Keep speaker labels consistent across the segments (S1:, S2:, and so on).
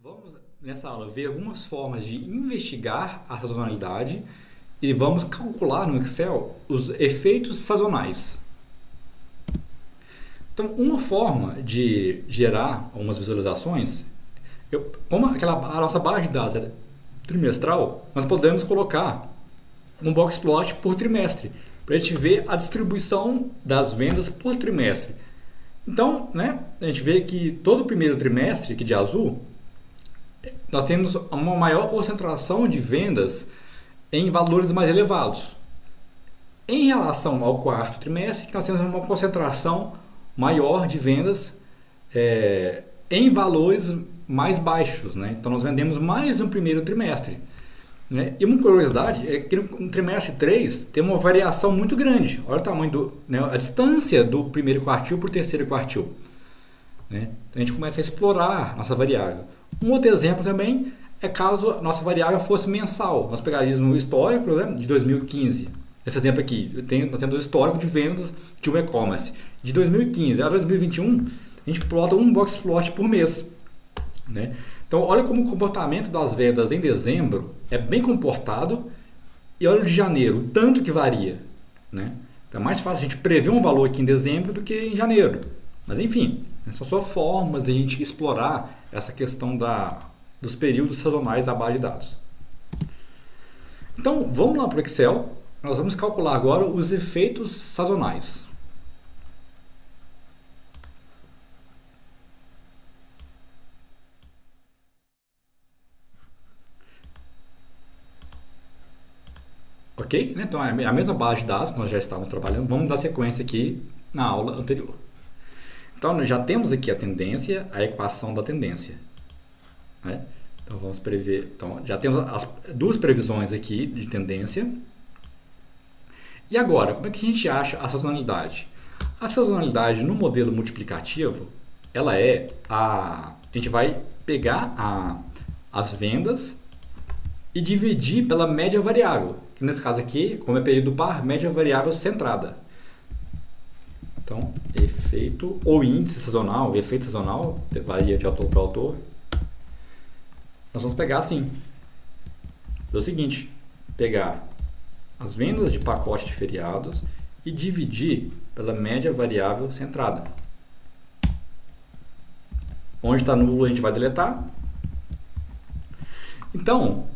S1: Vamos, nessa aula, ver algumas formas de investigar a sazonalidade e vamos calcular no Excel os efeitos sazonais. Então, uma forma de gerar algumas visualizações, como a nossa base de dados é trimestral, nós podemos colocar um box plot por trimestre, para a gente ver a distribuição das vendas por trimestre. Então, a gente vê que todo o primeiro trimestre, aqui de azul, nós temos uma maior concentração de vendas em valores mais elevados. Em relação ao quarto trimestre, nós temos uma concentração maior de vendas em valores mais baixos. Então, nós vendemos mais no primeiro trimestre. E uma curiosidade é que no trimestre 3 tem uma variação muito grande. Olha o tamanho, a distância do primeiro quartil para o terceiro quartil. Então, a gente começa a explorar nossa variável. Um outro exemplo também é caso a nossa variável fosse mensal. Nós pegaríamos no histórico de 2015. Esse exemplo aqui, nós temos o histórico de vendas de um e-commerce. De 2015 a 2021, a gente plota um box plot por mês. Então, olha como o comportamento das vendas em dezembro é bem comportado e olha o de janeiro, o tanto que varia. Então, é mais fácil a gente prever um valor aqui em dezembro do que em janeiro. Mas, enfim, são só formas de a gente explorar essa questão dos períodos sazonais da base de dados. Então, vamos lá para o Excel. Nós vamos calcular agora os efeitos sazonais. Ok? Então, é a mesma base de dados que nós já estávamos trabalhando. Vamos dar sequência aqui na aula anterior. Então, já temos aqui a tendência, a equação da tendência. Então, vamos prever. Então, já temos as duas previsões aqui de tendência. E agora, como é que a gente acha a sazonalidade? A sazonalidade no modelo multiplicativo, ela a gente vai pegar as vendas e dividir pela média variável. Que nesse caso aqui, como é período par, média variável centrada. Então, efeito ou índice sazonal, efeito sazonal, varia de autor para autor. Nós vamos pegar assim. É o seguinte, pegar as vendas de pacote de feriados e dividir pela média variável centrada. Onde está nulo a gente vai deletar. Então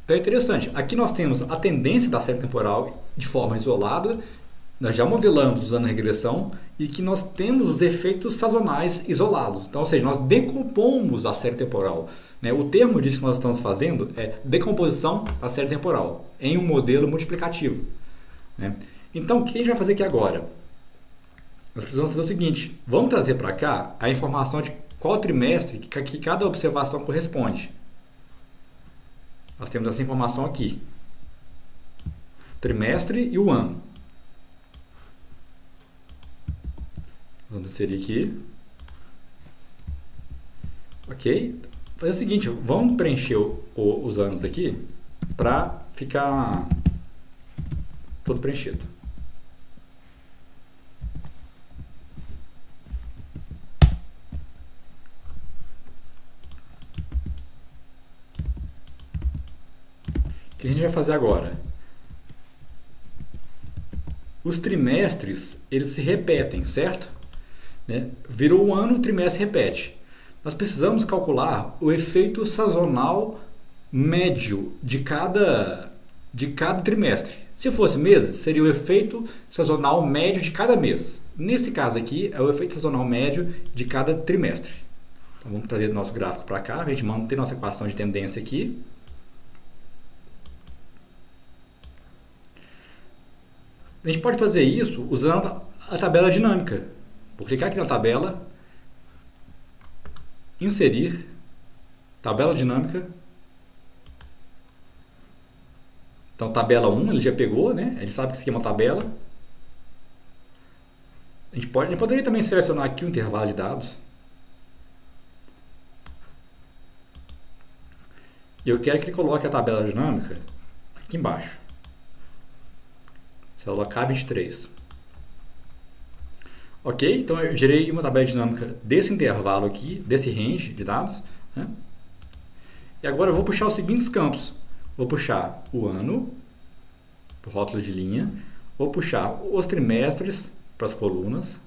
S1: é interessante. Aqui nós temos a tendência da série temporal de forma isolada. Nós já modelamos usando a regressão e que nós temos os efeitos sazonais isolados. Então, ou seja, nós decompomos a série temporal. O termo disso que nós estamos fazendo é decomposição da série temporal em um modelo multiplicativo. Então, o que a gente vai fazer aqui agora? Nós precisamos fazer o seguinte. Vamos trazer para cá a informação de qual trimestre que cada observação corresponde. Nós temos essa informação aqui. Trimestre e o ano. Vamos inserir aqui. Ok? Fazer o seguinte, vamos preencher os anos aqui para ficar todo preenchido. O que a gente vai fazer agora? Os trimestres, eles se repetem, certo? Virou um ano, o trimestre repete. Nós precisamos calcular o efeito sazonal médio de cada trimestre. Se fosse meses, seria o efeito sazonal médio de cada mês. Nesse caso aqui, é o efeito sazonal médio de cada trimestre. Então, vamos trazer o nosso gráfico para cá, a gente mantém nossa equação de tendência aqui. A gente pode fazer isso usando a tabela dinâmica. Vou clicar aqui na tabela, inserir, tabela dinâmica. Então, tabela 1, ele já pegou, ele sabe que isso aqui é uma tabela. A gente poderia também selecionar aqui o intervalo de dados. E eu quero que ele coloque a tabela dinâmica aqui embaixo. Célula K23. Ok? Então eu gerei uma tabela dinâmica desse intervalo aqui, desse range de dados, né? E agora eu vou puxar os seguintes campos. Vou puxar o ano, para o rótulo de linha. Vou puxar os trimestres para as colunas.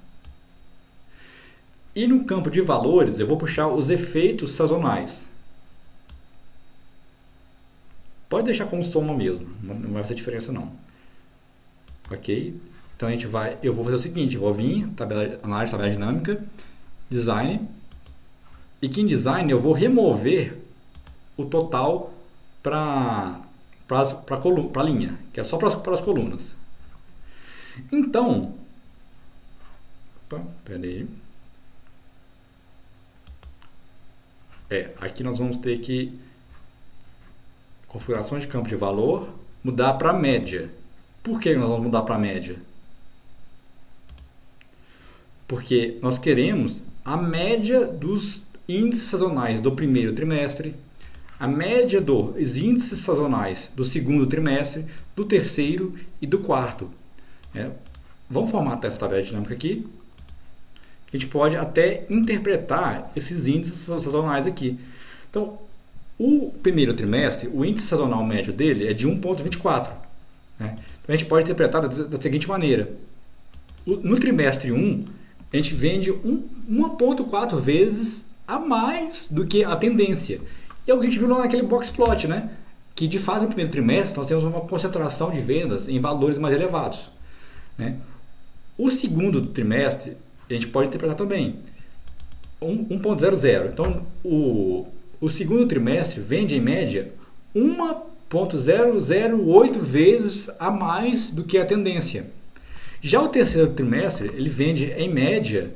S1: E no campo de valores, eu vou puxar os efeitos sazonais. Pode deixar como soma mesmo, não vai fazer diferença não. Ok? Então eu vou fazer o seguinte, eu vou vir, análise de tabela dinâmica, design, e aqui em design eu vou remover o total para a linha, que é só para as colunas. Então, peraí. Aqui nós vamos ter que configurações de campo de valor, mudar para média. Por que nós vamos mudar para média? Porque nós queremos a média dos índices sazonais do primeiro trimestre, a média dos índices sazonais do segundo trimestre, do terceiro e do quarto. Vamos formatar essa tabela dinâmica aqui. A gente pode até interpretar esses índices sazonais aqui. Então, o primeiro trimestre, o índice sazonal médio dele é de 1,24. Então, a gente pode interpretar da seguinte maneira. No trimestre 1, a gente vende 1,4 vezes a mais do que a tendência. E é o que a gente viu lá naquele box plot, né? Que de fato no primeiro trimestre nós temos uma concentração de vendas em valores mais elevados, né? O segundo trimestre a gente pode interpretar também 1,00. Então o segundo trimestre vende em média 1,008 vezes a mais do que a tendência. Já o terceiro trimestre ele vende em média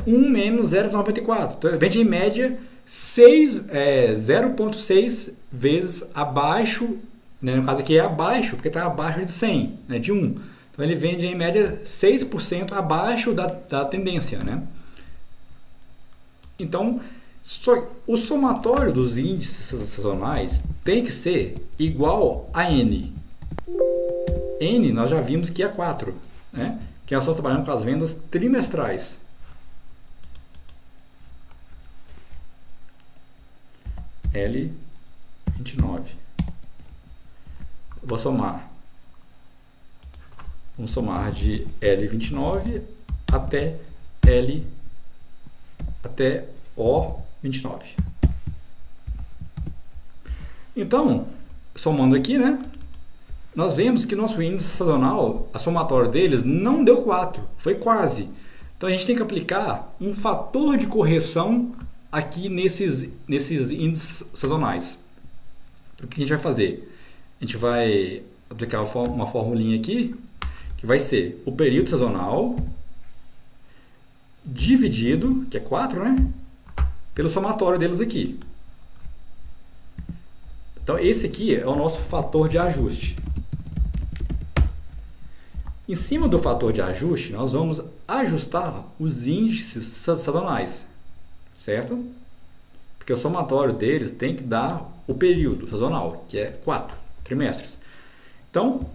S1: 1 menos 0,94. Então, vende em média 0,6 vezes abaixo, né? No caso aqui é abaixo, porque está abaixo de 100, né? De 1. Então ele vende em média 6% abaixo da tendência, né? Então, o somatório dos índices sazonais tem que ser igual a N. N nós já vimos que é 4, né? Que nós estamos trabalhando com as vendas trimestrais. L29. Vou somar. Vamos somar de L29 até O29. Então, somando aqui, né? Nós vemos que nosso índice sazonal, a somatória deles, não deu 4, foi quase. Então a gente tem que aplicar um fator de correção aqui nesses índices sazonais. O que a gente vai fazer? A gente vai aplicar uma formulinha aqui, que vai ser o período sazonal dividido, que é 4, né? Pelo somatório deles aqui. Então esse aqui é o nosso fator de ajuste. Em cima do fator de ajuste, nós vamos ajustar os índices sazonais, certo? Porque o somatório deles tem que dar o período sazonal, que é 4 trimestres. Então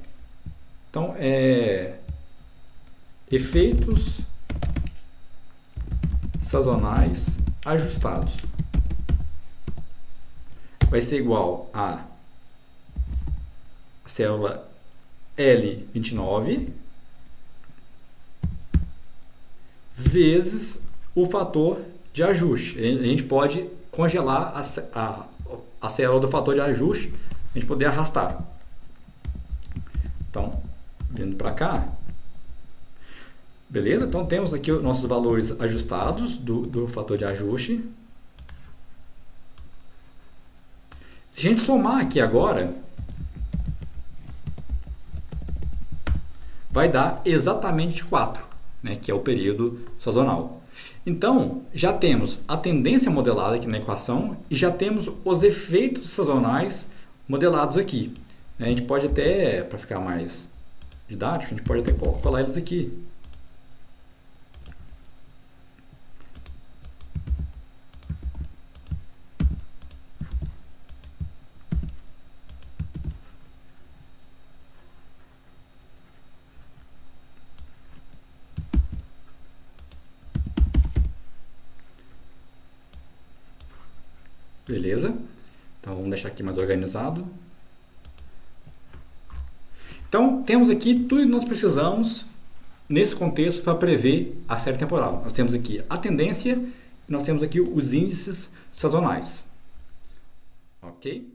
S1: efeitos sazonais ajustados vai ser igual a célula L29 vezes o fator de ajuste. A gente pode congelar a célula do fator de ajuste, a gente poder arrastar. Então, vindo para cá, beleza? Então temos aqui os nossos valores ajustados do fator de ajuste. Se a gente somar aqui agora, vai dar exatamente 4, né, que é o período sazonal. Então, já temos a tendência modelada aqui na equação e já temos os efeitos sazonais modelados aqui. A gente pode até, para ficar mais didático, a gente pode até colar eles aqui. Beleza? Então vamos deixar aqui mais organizado. Então temos aqui tudo que nós precisamos nesse contexto para prever a série temporal. Nós temos aqui a tendência e nós temos aqui os índices sazonais. Ok?